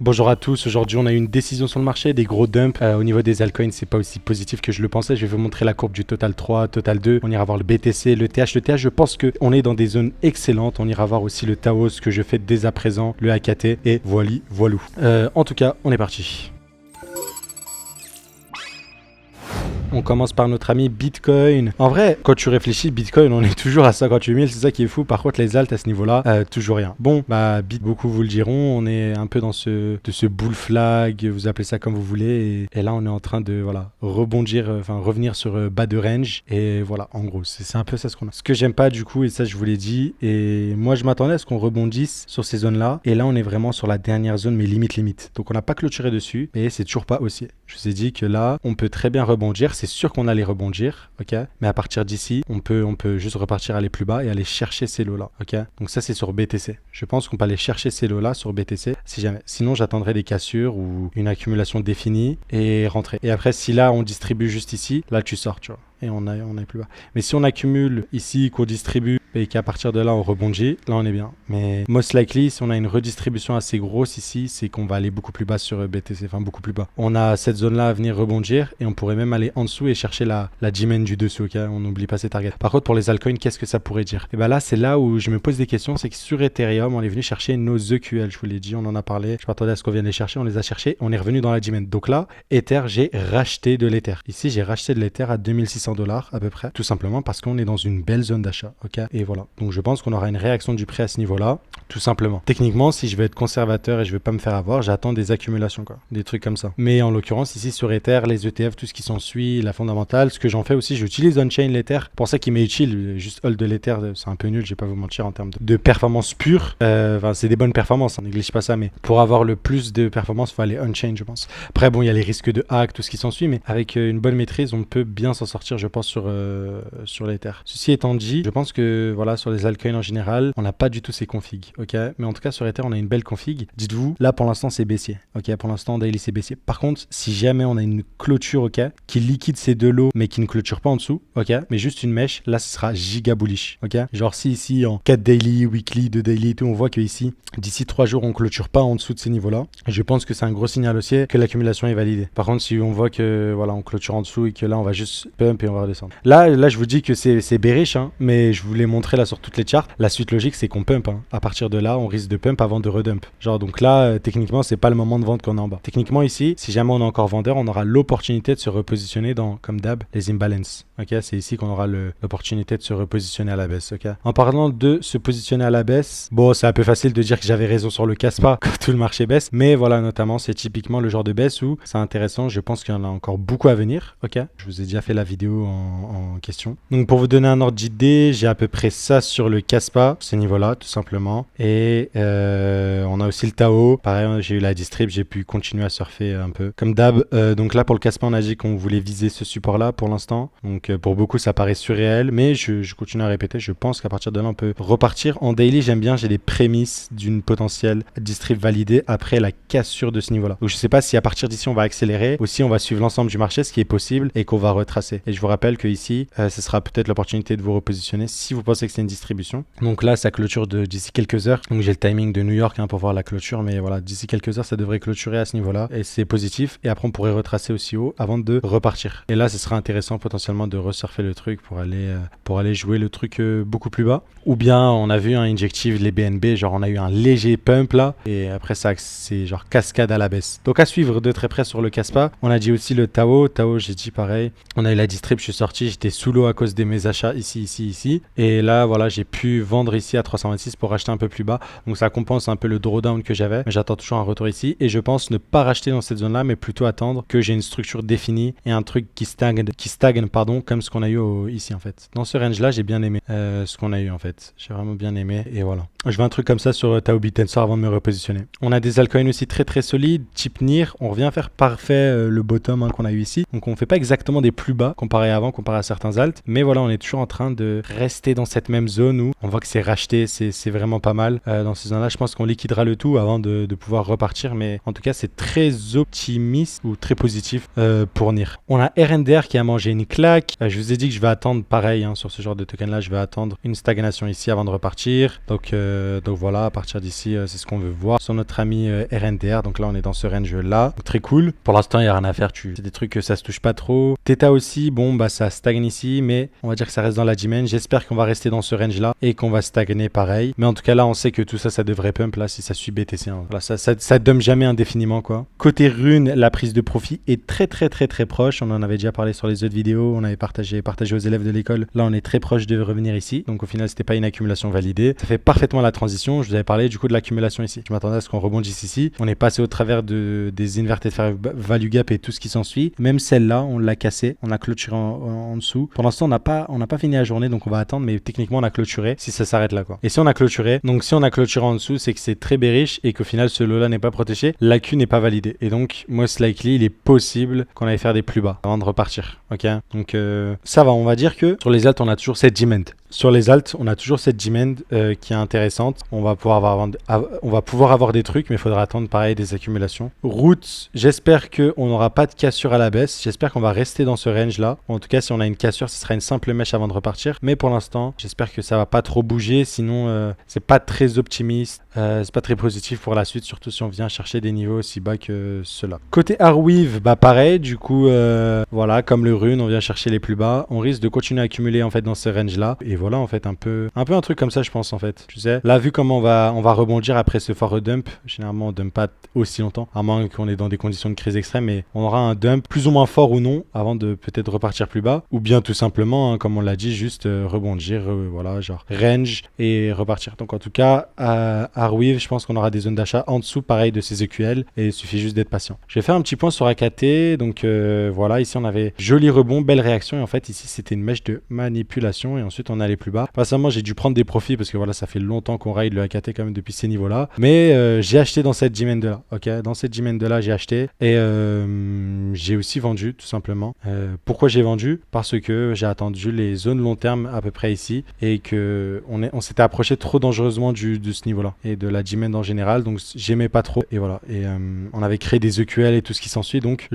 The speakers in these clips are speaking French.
Bonjour à tous, aujourd'hui on a eu une décision sur le marché, des gros dumps. Au niveau des altcoins, c'est pas aussi positif que je le pensais. Je vais vous montrer la courbe du Total 3, Total 2. On ira voir le BTC, le TH. Le TH, je pense qu'on est dans des zones excellentes. On ira voir aussi le Taos, ce que je fais dès à présent, le AKT et voilou. En tout cas, on est parti. On commence par notre ami Bitcoin. En vrai, quand tu réfléchis, Bitcoin, on est toujours à 58 000, c'est ça qui est fou. Par contre, les alts à ce niveau-là, toujours rien. Bon, bah, beaucoup vous le diront, on est un peu dans ce bull flag, vous appelez ça comme vous voulez. Et là, on est en train de, voilà, rebondir, revenir sur bas de range. Et voilà, en gros, c'est un peu ça ce qu'on a. Ce que j'aime pas, du coup, et ça, je vous l'ai dit, et moi, je m'attendais à ce qu'on rebondisse sur ces zones-là. Et là, on est vraiment sur la dernière zone, mais limite. Donc, on n'a pas clôturé dessus, mais c'est toujours pas haussier. Je vous ai dit que là, on peut très bien rebondir. C'est sûr qu'on allait rebondir, ok. Mais à partir d'ici, on peut juste repartir aller plus bas et aller chercher ces lots-là, ok. Donc ça, c'est sur BTC. Je pense qu'on peut aller chercher ces lots-là sur BTC, si jamais. Sinon, j'attendrai des cassures ou une accumulation définie et rentrer. Et après, si là, on distribue juste ici, là, tu sors, tu vois. Et on est plus bas. Mais si on accumule ici, qu'on distribue et qu'à partir de là, on rebondit, là, on est bien. Mais most likely, si on a une redistribution assez grosse ici, c'est qu'on va aller beaucoup plus bas sur BTC, enfin beaucoup plus bas. On a cette zone-là à venir rebondir et on pourrait même aller en dessous et chercher la G-Man du dessus, ok. On n'oublie pas ces targets. Par contre, pour les altcoins, qu'est-ce que ça pourrait dire? Et ben là, c'est là où je me pose des questions. C'est que sur Ethereum, on est venu chercher nos EQL. Je vous l'ai dit, on en a parlé. Je m'attendais à ce qu'on vienne les chercher. On les a cherchés. On est revenu dans la G-Man. Donc là, Ether, j'ai racheté de l'Ether. Ici, j'ai racheté de l'Ether à 2600 $ à peu près. Tout simplement parce qu'on est dans une belle zone d'achat, ok. Et voilà. Donc je pense qu'on aura une réaction du prix à ce niveau-là, tout simplement. Techniquement, si je vais être conservateur et je veux pas me faire avoir, j'attends des accumulations, quoi. Des trucs comme ça. Mais en l'occurrence, ici sur Ether, les ETF, tout ce qui s'ensuit, la fondamentale, ce que j'en fais aussi, j'utilise on-chain l'Ether. Pour ça qui m'est utile, juste hold de l'Ether, c'est un peu nul, je vais pas vous mentir en termes de performance pure. C'est des bonnes performances, on néglige pas ça, mais pour avoir le plus de performance, il faut aller on-chain, je pense. Après, bon, il y a les risques de hack, tout ce qui s'ensuit, mais avec une bonne maîtrise, on peut bien s'en sortir, je pense, sur l'Ether. Ceci étant dit, je pense que voilà, sur les altcoins en général, on n'a pas du tout ces configs, ok. Mais en tout cas, sur Ether, on a une belle config. Dites-vous, là pour l'instant, c'est baissier, ok. Pour l'instant, daily, c'est baissier. Par contre, si jamais on a une clôture, ok, qui liquide ces deux lots, mais qui ne clôture pas en dessous, ok, mais juste une mèche, là, ce sera giga bullish, ok. Genre, si ici, en 4 daily, weekly, 2 daily et tout, on voit que ici, d'ici 3 jours, on clôture pas en dessous de ces niveaux-là, je pense que c'est un gros signal haussier que l'accumulation est validée. Par contre, si on voit que voilà, on clôture en dessous et que là, on va juste pump et on va redescendre. Là, je vous dis que c'est bearish, hein, mais je vous l'ai montré là sur toutes les charts. La suite logique, c'est qu'on pump, hein. À partir de là, on risque de pump avant de redump. Genre, donc là, techniquement, c'est pas le moment de vendre qu'on est en bas. Techniquement, ici, si jamais on est encore vendeur, on aura l'opportunité de se repositionner dans, comme d'hab, les imbalances. Ok, c'est ici qu'on aura l'opportunité de se repositionner à la baisse. Ok. En parlant de se positionner à la baisse, bon, c'est un peu facile de dire que j'avais raison sur le Kaspa quand tout le marché baisse, mais voilà, notamment, c'est typiquement le genre de baisse où c'est intéressant. Je pense qu'il y en a encore beaucoup à venir. Ok. Je vous ai déjà fait la vidéo en question. Donc, pour vous donner un ordre d'idée, j'ai à peu près ça sur le Kaspa, ce niveau-là, tout simplement. Et on a aussi le Tao. Pareil, j'ai eu la distrib, j'ai pu continuer à surfer un peu. Comme d'hab, donc là, pour le Kaspa, on a dit qu'on voulait viser ce support-là pour l'instant. Donc, pour beaucoup, ça paraît surréel, mais je continue à répéter. Je pense qu'à partir de là, on peut repartir. En daily, j'aime bien, j'ai des prémices d'une potentielle distrib validée après la cassure de ce niveau-là. Donc, je sais pas si à partir d'ici, on va accélérer ou si on va suivre l'ensemble du marché, ce qui est possible, et qu'on va retracer. Et je vous rappelle que ici, ce sera peut-être l'opportunité de vous repositionner si vous pensez que c'est une distribution. Donc là, ça clôture d'ici quelques heures. Donc j'ai le timing de New York, hein, pour voir la clôture, mais voilà, d'ici quelques heures, ça devrait clôturer à ce niveau-là et c'est positif. Et après, on pourrait retracer aussi haut avant de repartir. Et là, ce sera intéressant potentiellement de resurfer le truc pour aller jouer le truc beaucoup plus bas. Ou bien, on a vu un injective, les BNB, genre on a eu un léger pump là et après ça, c'est genre cascade à la baisse. Donc à suivre de très près sur le Kaspa. On a dit aussi le Tao. Tao, j'ai dit pareil. On a eu la distrib, je suis sorti, j'étais sous l'eau à cause de mes achats ici. Et là, voilà, j'ai pu vendre ici à 326 pour acheter un peu plus bas. Donc ça compense un peu le drawdown que j'avais. Mais j'attends toujours un retour ici. Et je pense ne pas racheter dans cette zone-là, mais plutôt attendre que j'ai une structure définie et un truc qui stagne, comme ce qu'on a eu ici en fait. Dans ce range-là, j'ai bien aimé ce qu'on a eu en fait. J'ai vraiment bien aimé. Et voilà. Je veux un truc comme ça sur Tao Bitensor avant de me repositionner. On a des altcoins aussi très solides, type NIR. On revient faire parfait le bottom, hein, qu'on a eu ici. Donc on fait pas exactement des plus bas comparé à certains alts. Mais voilà, on est toujours en train de rester dans cette même zone où on voit que c'est racheté, c'est vraiment pas mal. Dans ces zones-là, je pense qu'on liquidera le tout avant de pouvoir repartir. Mais en tout cas, c'est très optimiste ou très positif pour NIR. On a RNDR qui a mangé une claque. Je vous ai dit que je vais attendre pareil, hein, sur ce genre de token-là. Je vais attendre une stagnation ici avant de repartir. Donc donc voilà, à partir d'ici, c'est ce qu'on veut voir sur notre ami RNTR. Donc là, on est dans ce range là. Donc, très cool. Pour l'instant, il n'y a rien à faire. C'est des trucs que ça se touche pas trop. Theta aussi, bon, bah ça stagne ici, mais on va dire que ça reste dans la G-main. J'espère qu'on va rester dans ce range là et qu'on va stagner pareil. Mais en tout cas, là, on sait que tout ça, ça devrait pump là si ça suit BTC. Hein. Voilà, ça dump jamais indéfiniment quoi. Côté rune, la prise de profit est très proche. On en avait déjà parlé sur les autres vidéos. On avait partagé aux élèves de l'école. Là, on est très proche de revenir ici. Donc au final, c'était pas une accumulation validée. Ça fait parfaitement la transition. Je vous avais parlé du coup de l'accumulation ici. Je m'attendais à ce qu'on rebondisse ici. On est passé au travers des inverted fair value gap et tout ce qui s'ensuit. Même celle-là, on l'a cassée. On a clôturé en dessous. Pour l'instant, on n'a pas fini la journée, donc on va attendre. Mais techniquement, on a clôturé si ça s'arrête là quoi. Et si on a clôturé, donc si on a clôturé en dessous, c'est que c'est très bearish et qu'au final, ce lot-là n'est pas protégé. L'AQ n'est pas validé. Et donc, most likely, il est possible qu'on aille faire des plus bas avant de repartir. Ok. Donc ça va. On va dire que sur les alts, on a toujours cette demand. Sur les alts, on a toujours cette demand qui est intéressante. On va pouvoir avoir des trucs, mais il faudra attendre pareil des accumulations. Route, j'espère qu'on n'aura pas de cassure à la baisse. J'espère qu'on va rester dans ce range là. En tout cas, si on a une cassure, ce sera une simple mèche avant de repartir. Mais pour l'instant, j'espère que ça va pas trop bouger. Sinon, c'est pas très optimiste. C'est pas très positif pour la suite, surtout si on vient chercher des niveaux aussi bas que cela. Côté Arweave, bah pareil. Du coup, voilà, comme le rune, on vient chercher les plus bas. On risque de continuer à accumuler en fait dans ce range là. Et voilà, en fait, un peu un truc comme ça, je pense en fait. Tu sais, là, vu comment on va rebondir après ce fort dump. Généralement, on dump pas aussi longtemps, à moins qu'on est dans des conditions de crise extrême. Mais on aura un dump plus ou moins fort ou non avant de peut-être repartir plus bas, ou bien tout simplement, hein, comme on l'a dit, juste rebondir, voilà, genre range et repartir. Donc en tout cas, à Arweave, je pense qu'on aura des zones d'achat en dessous, pareil de ces EQL, et il suffit juste d'être patient. Je vais faire un petit point sur AKT. Donc voilà, ici on avait joli rebond, belle réaction, et en fait ici c'était une mèche de manipulation, et ensuite on allait plus bas. Récemment, j'ai dû prendre des profits parce que voilà, ça fait longtemps qu'on ride le AKT quand même depuis ces niveaux-là. Mais j'ai acheté dans cette G-main de là. Ok, dans cette G-main de là, j'ai acheté et j'ai aussi vendu tout simplement. Pourquoi j'ai vendu? Parce que j'ai attendu les zones long terme à peu près ici et que on s'était approché trop dangereusement de ce niveau-là et de la G-main en général. Donc j'aimais pas trop et voilà. Et on avait créé des EQL et tout ce qui s'ensuit. Donc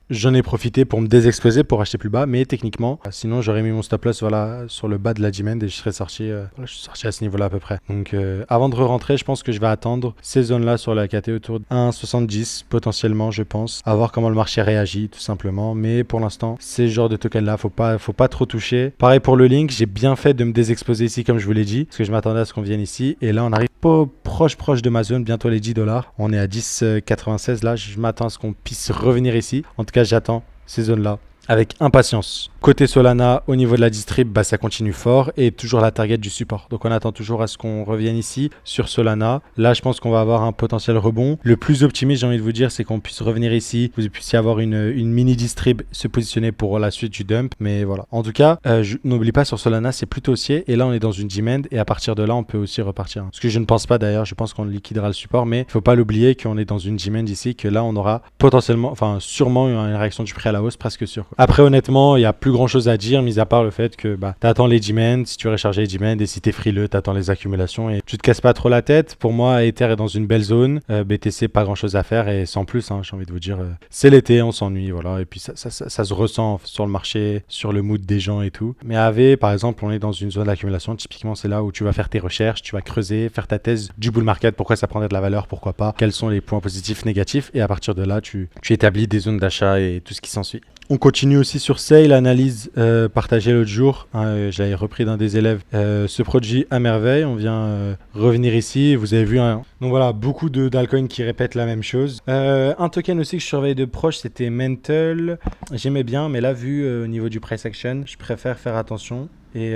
j'en ai profité pour me désexposer pour acheter plus bas, mais techniquement, sinon j'aurais mis mon stop loss voilà, sur le bas de la G-main et je serais sorti, je suis sorti à ce niveau-là à peu près. Donc avant de rentrer, je pense que je vais attendre ces zones-là sur la KT autour de 1,70 potentiellement, je pense, à voir comment le marché réagit tout simplement. Mais pour l'instant, ces genres de tokens-là, faut pas trop toucher. Pareil pour le Link, j'ai bien fait de me désexposer ici comme je vous l'ai dit, parce que je m'attendais à ce qu'on vienne ici. Et là, on arrive pas proche de ma zone, bientôt les $10. On est à 10,96 là, je m'attends à ce qu'on puisse revenir ici. En tout cas, j'attends ces zones-là avec impatience. Côté Solana, au niveau de la distrib, bah, ça continue fort et toujours la target du support. Donc on attend toujours à ce qu'on revienne ici sur Solana. Là, je pense qu'on va avoir un potentiel rebond. Le plus optimiste, j'ai envie de vous dire, c'est qu'on puisse revenir ici, vous puissiez avoir une mini distrib se positionner pour la suite du dump. Mais voilà. En tout cas, n'oublie pas sur Solana, c'est plutôt haussier. Et là, on est dans une demand et à partir de là, on peut aussi repartir. Ce que je ne pense pas d'ailleurs, je pense qu'on liquidera le support, mais il faut pas l'oublier qu'on est dans une demand ici, que là, on aura potentiellement, enfin sûrement une réaction du prix à la hausse, presque sûr. Après, honnêtement, il n'y a plus grand chose à dire, mis à part le fait que bah, tu attends les demands, si tu veux recharger les demands, et si tu es frileux, tu attends les accumulations et tu te casses pas trop la tête. Pour moi, Ether est dans une belle zone, BTC, pas grand chose à faire et sans plus, hein, j'ai envie de vous dire, c'est l'été, on s'ennuie, voilà. Et puis ça se ressent sur le marché, sur le mood des gens et tout. Mais AV, par exemple, on est dans une zone d'accumulation, typiquement, c'est là où tu vas faire tes recherches, tu vas creuser, faire ta thèse du bull market, pourquoi ça prendrait de la valeur, pourquoi pas, quels sont les points positifs, négatifs, et à partir de là, tu établis des zones d'achat et tout ce qui s'ensuit. On continue aussi sur Sale, analyse partagée l'autre jour. J'avais repris d'un des élèves ce produit à merveille. On vient revenir ici. Vous avez vu. Hein. Donc voilà, beaucoup d'altcoins qui répètent la même chose. Un token aussi que je surveille de proche, c'était Mental. J'aimais bien, mais là, vu au niveau du price action, je préfère faire attention et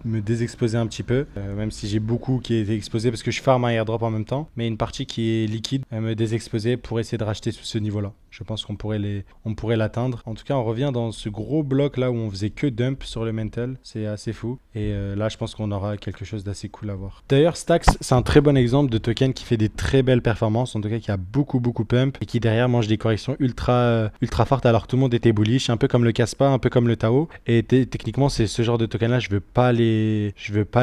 me désexposer un petit peu, même si j'ai beaucoup qui est exposé parce que je farm un airdrop en même temps, mais une partie qui est liquide, me désexposer pour essayer de racheter sous ce niveau-là. Je pense qu'on pourrait l'atteindre. En tout cas, on revient dans ce gros bloc là où on faisait que dump sur le mental. C'est assez fou. Et là, je pense qu'on aura quelque chose d'assez cool à voir. D'ailleurs, Stacks, c'est un très bon exemple de token qui fait des très belles performances. En tout cas, qui a beaucoup pump et qui derrière mange des corrections ultra fortes alors que tout le monde était bullish. Un peu comme le Caspa, un peu comme le Tao. Et techniquement, c'est ce genre de token là, je veux pas les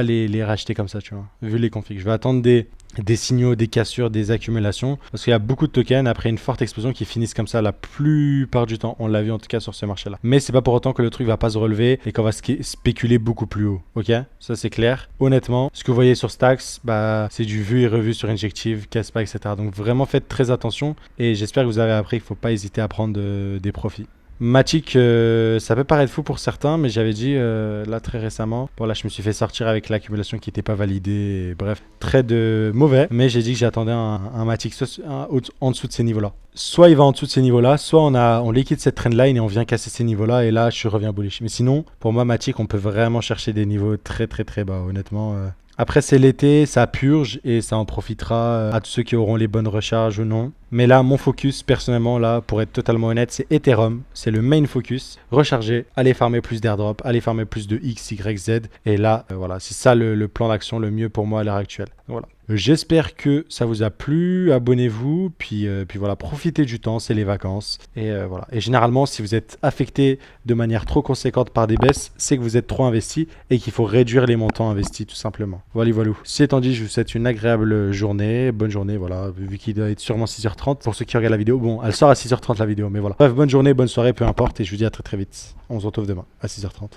les racheter comme ça, tu vois, vu les configs. Je vais attendre des signaux, des cassures, des accumulations, parce qu'il y a beaucoup de tokens après une forte explosion qui finissent comme ça la plupart du temps. On l'a vu en tout cas sur ce marché-là. Mais c'est pas pour autant que le truc va pas se relever et qu'on va spéculer beaucoup plus haut. Ok, ça c'est clair. Honnêtement, ce que vous voyez sur Stacks, bah c'est du vu et revu sur Injective, Caspa, etc. Donc vraiment faites très attention et j'espère que vous avez appris qu'il faut pas hésiter à prendre des profits. Matic, ça peut paraître fou pour certains, mais j'avais dit là très récemment, bon là je me suis fait sortir avec l'accumulation qui n'était pas validée, bref, très de mauvais, mais j'ai dit que j'attendais un Matic en dessous de ces niveaux-là. Soit il va en dessous de ces niveaux-là, soit on liquide cette trendline et on vient casser ces niveaux-là, et là je reviens bullish. Mais sinon, pour moi Matic, on peut vraiment chercher des niveaux très très très bas, honnêtement. Après c'est l'été, ça purge et ça en profitera à tous ceux qui auront les bonnes recharges ou non. Mais là, mon focus, personnellement, là, pour être totalement honnête, c'est Ethereum. C'est le main focus. Recharger, aller farmer plus d'airdrop, aller farmer plus de X, Y, Z. Et là, voilà, c'est ça le plan d'action le mieux pour moi à l'heure actuelle. Voilà. J'espère que ça vous a plu. Abonnez-vous. Puis voilà, profitez du temps, c'est les vacances. Et voilà. Et généralement, si vous êtes affecté de manière trop conséquente par des baisses, c'est que vous êtes trop investi et qu'il faut réduire les montants investis tout simplement. Voilà, voilà. Ceci étant dit, je vous souhaite une agréable journée. Bonne journée, voilà. Vu qu'il doit être sûrement 6h30 pour ceux qui regardent la vidéo. Bon, elle sort à 6h30 la vidéo, mais voilà. Bref, bonne journée, bonne soirée, peu importe. Et je vous dis à très très vite. On se retrouve demain à 6h30.